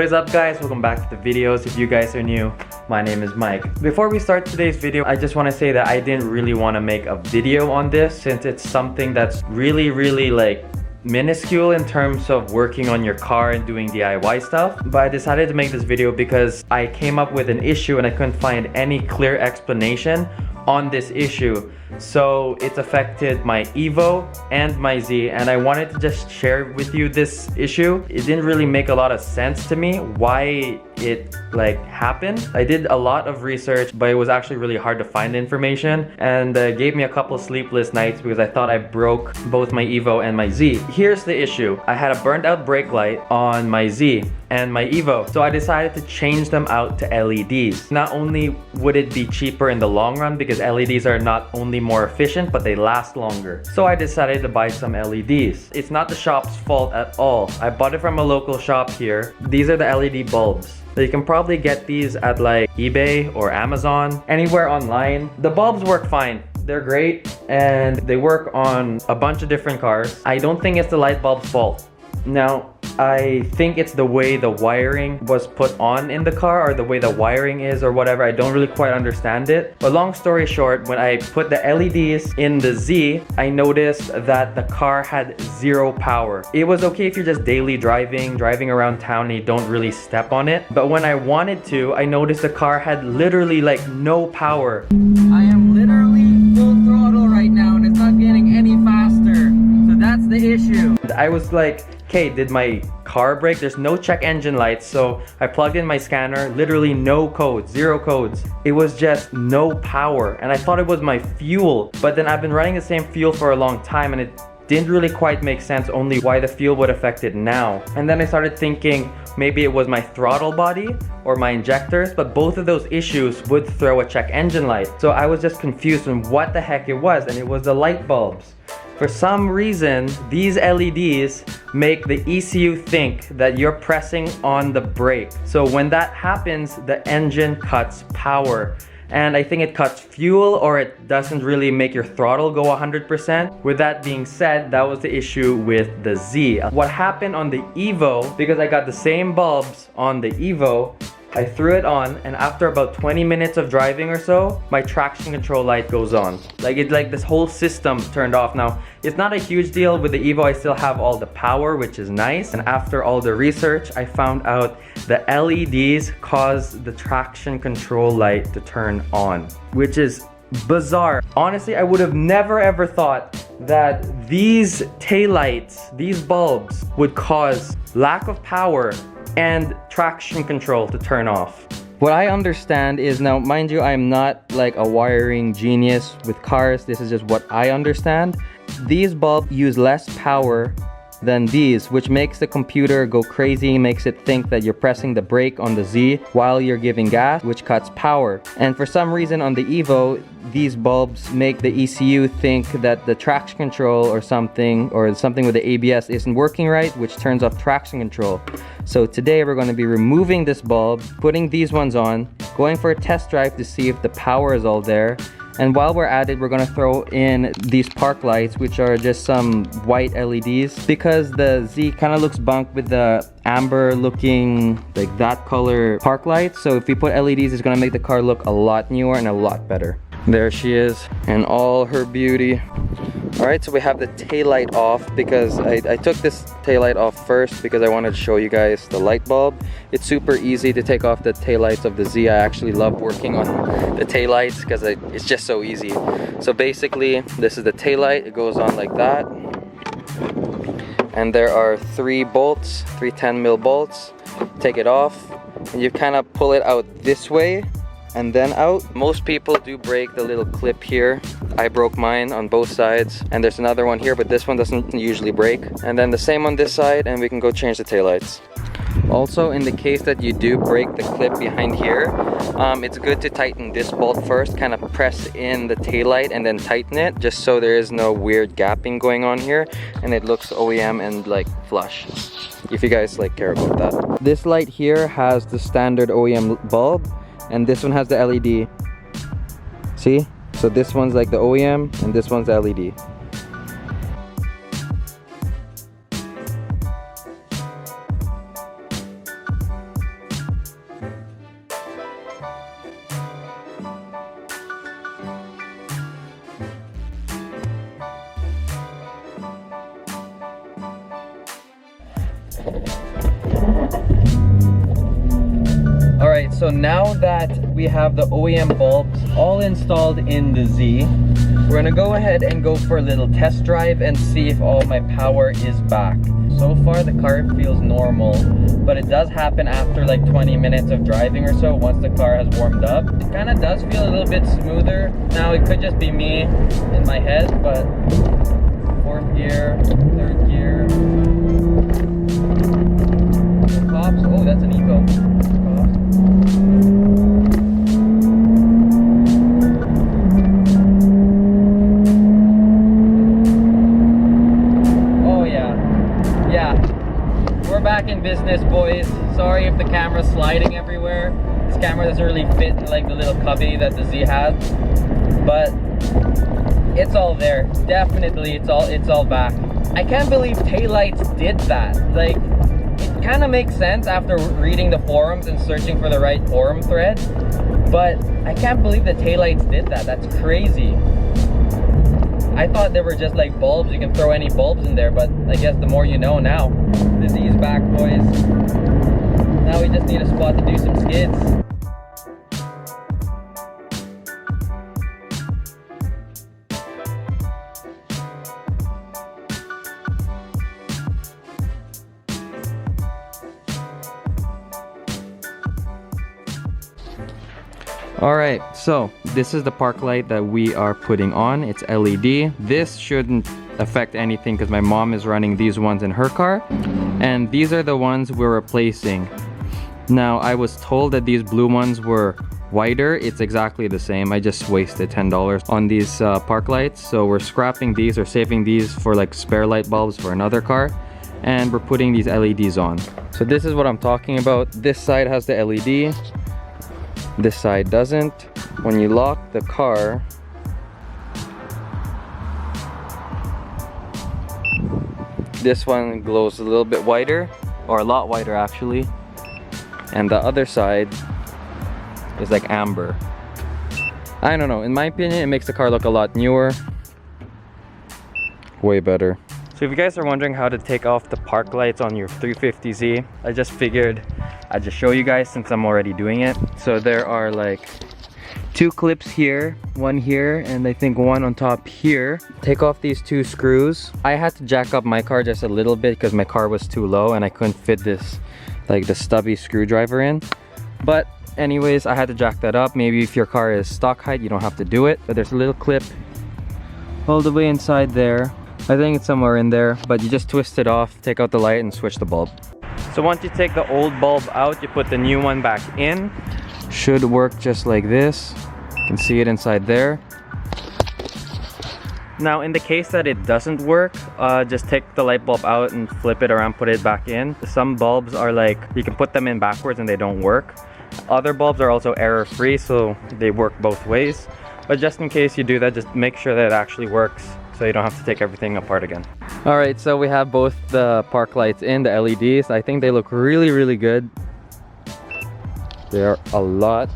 What is up, guys? Welcome back to the videos. If you guys are new, my name is Mike. Before we start today's video, I just want to say that I didn't really want to make a video on this since it's something that's really like minuscule in terms of working on your car and doing DIY stuff. But I decided to make this video because I came up with an issue and I couldn't find any clear explanation on this issue. So it's affected my Evo and my Z, and I wanted to just share with you this issue. It didn't really make a lot of sense to me why it happened. I did a lot of research, but it was actually really hard to find information, and gave me a couple sleepless nights because I thought I broke both my Evo and my Z. Here's the issue. I had a burned out brake light on my Z and my Evo, so I decided to change them out to LEDs. Not only would it be cheaper in the long run because LEDs are not only more efficient, but they last longer. So I decided to buy some LEDs. It's not the shop's fault at all. I bought it from a local shop here. These are the LED bulbs. So you can probably get these at eBay or Amazon, anywhere online. The bulbs work fine. They're great and they work on a bunch of different cars. I don't think it's the light bulb's fault. Now, I think it's the way the wiring was put on in the car, or the way the wiring is or whatever. I don't really quite understand it. But long story short, when I put the LEDs in the Z, I noticed that the car had zero power. It was okay if you're just daily driving around town and you don't really step on it. But when I wanted to, I noticed the car had literally no power. I am literally full throttle right now and it's not getting any faster. So that's the issue. I was like, okay, did my car break? There's no check engine lights, so I plugged in my scanner, literally no codes, zero codes. It was just no power, and I thought it was my fuel, but then I've been running the same fuel for a long time and it didn't really quite make sense only why the fuel would affect it now. And then I started thinking maybe it was my throttle body or my injectors, but both of those issues would throw a check engine light. So I was just confused on what the heck it was, and it was the light bulbs. For some reason, these LEDs make the ECU think that you're pressing on the brake. So when that happens, the engine cuts power. And I think it cuts fuel, or it doesn't really make your throttle go 100%. With that being said, that was the issue with the Z. What happened on the Evo, because I got the same bulbs on the Evo, I threw it on, and after about 20 minutes of driving or so, my traction control light goes on. This whole system turned off. Now, it's not a huge deal. With the Evo, I still have all the power, which is nice. And after all the research, I found out the LEDs cause the traction control light to turn on, which is bizarre. Honestly, I would have never ever thought that these taillights, these bulbs, would cause lack of power and traction control to turn off. What I understand is, now mind you, I'm not a wiring genius with cars. This is just what I understand. These bulbs use less power than these, which makes the computer go crazy, makes it think that you're pressing the brake on the Z while you're giving gas, which cuts power. And for some reason on the Evo, these bulbs make the ECU think that the traction control or something with the ABS isn't working right, which turns off traction control. So today we're going to be removing this bulb, putting these ones on, going for a test drive to see if the power is all there. And while we're at it, we're gonna throw in these park lights, which are just some white LEDs, because the Z kind of looks bunk with the amber looking, that color park lights. So if we put LEDs, it's gonna make the car look a lot newer and a lot better. There she is in all her beauty. Alright, so we have the taillight off because I took this taillight off first because I wanted to show you guys the light bulb. It's super easy to take off the taillights of the Z. I actually love working on the taillights because it's just so easy. So basically, this is the taillight. It goes on like that. And there are three 10mm bolts. Take it off and you kind of pull it out this way and then out. Most people do break the little clip here. I broke mine on both sides, and there's another one here, but this one doesn't usually break. And then the same on this side, and we can go change the taillights. Also, in the case that you do break the clip behind here, it's good to tighten this bolt first, kind of press in the taillight and then tighten it, just so there is no weird gapping going on here and it looks OEM and flush, if you guys care about that. This light here has the standard OEM bulb, and this one has the LED. See? So this one's the OEM and this one's the LED. so now that we have the OEM bulbs all installed in the Z, we're gonna go ahead and go for a little test drive and see if all my power is back. So far the car feels normal, but it does happen after like 20 minutes of driving or so once the car has warmed up. It kind of does feel a little bit smoother. Now it could just be me in my head, but 4th gear, 3rd gear. Cops, oh that's an eco. Back in business, boys. Sorry if the camera's sliding everywhere. This camera doesn't really fit in like the little cubby that the Z has, but it's all there. Definitely it's all back. I can't believe Taillights did that. Like, it kind of makes sense after reading the forums and searching for the right forum thread, but I can't believe that Taillights did that. That's crazy. I thought they were just like bulbs, you can throw any bulbs in there, but I guess the more you know now. The Z is back, boys. Now we just need a spot to do some skids. Alright, so this is the park light that we are putting on. It's LED. This shouldn't affect anything because my mom is running these ones in her car. And these are the ones we're replacing. Now, I was told that these blue ones were whiter. It's exactly the same. I just wasted $10 on these park lights. So we're scrapping these or saving these for like spare light bulbs for another car. And we're putting these LEDs on. So this is what I'm talking about. This side has the LED. This side doesn't. When you lock the car, this one glows a little bit whiter, or a lot whiter actually, and the other side is like amber. I don't know, in my opinion it makes the car look a lot newer, way better. So if you guys are wondering how to take off the park lights on your 350Z, I just figured I'd just show you guys since I'm already doing it. So there are like 2 clips here, one here, and I think one on top here. Take off these 2 screws. I had to jack up my car just a little bit because my car was too low and I couldn't fit this, like the stubby screwdriver in. But anyways, I had to jack that up. Maybe if your car is stock height, you don't have to do it. But there's a little clip all the way inside there. I think it's somewhere in there, but you just twist it off, take out the light and switch the bulb. So once you take the old bulb out, you put the new one back in. Should work just like this. You can see it inside there. Now in the case that it doesn't work, just take the light bulb out and flip it around, put it back in. Some bulbs are like, you can put them in backwards and they don't work. Other bulbs are also error-free, so they work both ways. But just in case you do that, just make sure that it actually works, so you don't have to take everything apart again. Alright, so we have both the park lights in, the LEDs. I think they look really, really good. They're a lot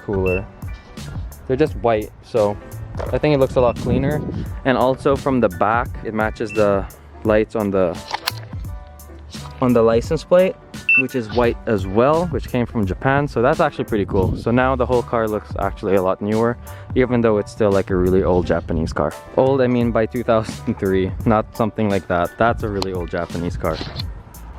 cooler. They're just white, so I think it looks a lot cleaner. And also from the back, it matches the lights on the license plate, which is white as well, which came from Japan. So that's actually pretty cool. So now the whole car looks actually a lot newer, even though it's still like a really old Japanese car. Old, I mean by 2003, not something like that. That's a really old Japanese car.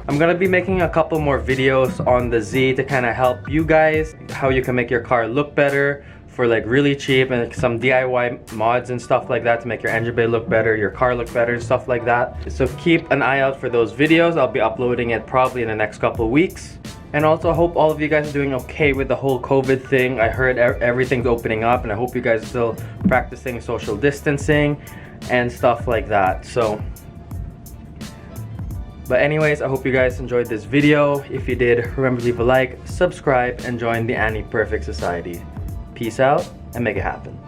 I'm gonna be making a couple more videos on the Z to kind of help you guys how you can make your car look better for like really cheap, and some DIY mods and stuff like that to make your engine bay look better, your car look better, stuff like that. So keep an eye out for those videos. I'll be uploading it probably in the next couple of weeks. And also I hope all of you guys are doing okay with the whole COVID thing. I heard everything's opening up, and I hope you guys are still practicing social distancing and stuff like that. So, but anyways, I hope you guys enjoyed this video. If you did, remember to leave a like, subscribe, and join the Annie Perfect Society. Peace out and make it happen.